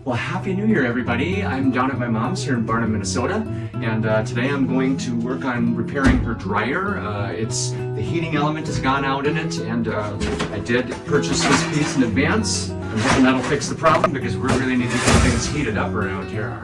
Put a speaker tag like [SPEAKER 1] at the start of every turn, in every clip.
[SPEAKER 1] Well, Happy New Year, everybody. I'm down at my mom's here in Barnum, Minnesota, and today I'm going to work on repairing her dryer. The heating element has gone out in it, and I did purchase this piece in advance. I'm hoping that'll fix the problem because we're really needing to get things heated up around here.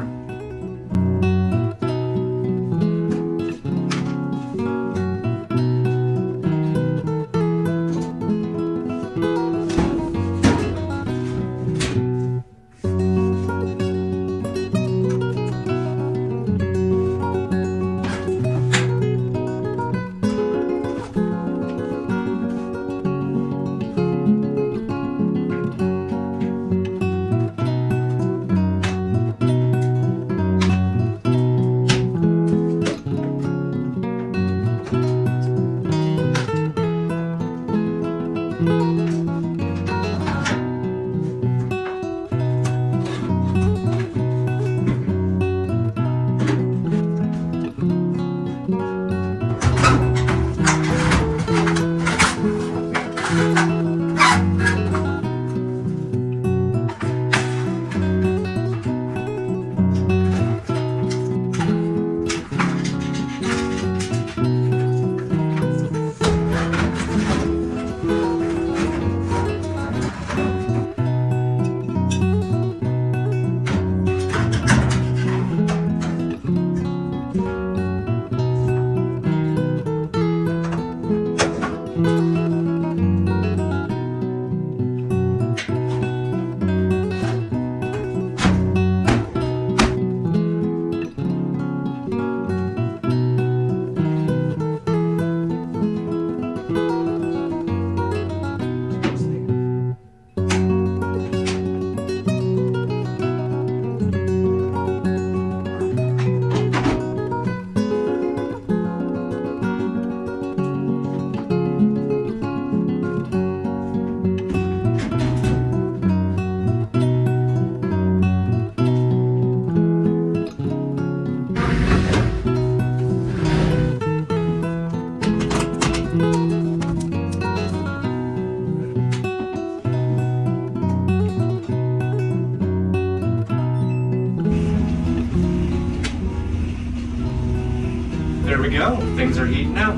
[SPEAKER 1] There we go. Things are heating up.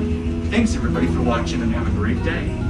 [SPEAKER 1] Thanks everybody for watching and have a great day.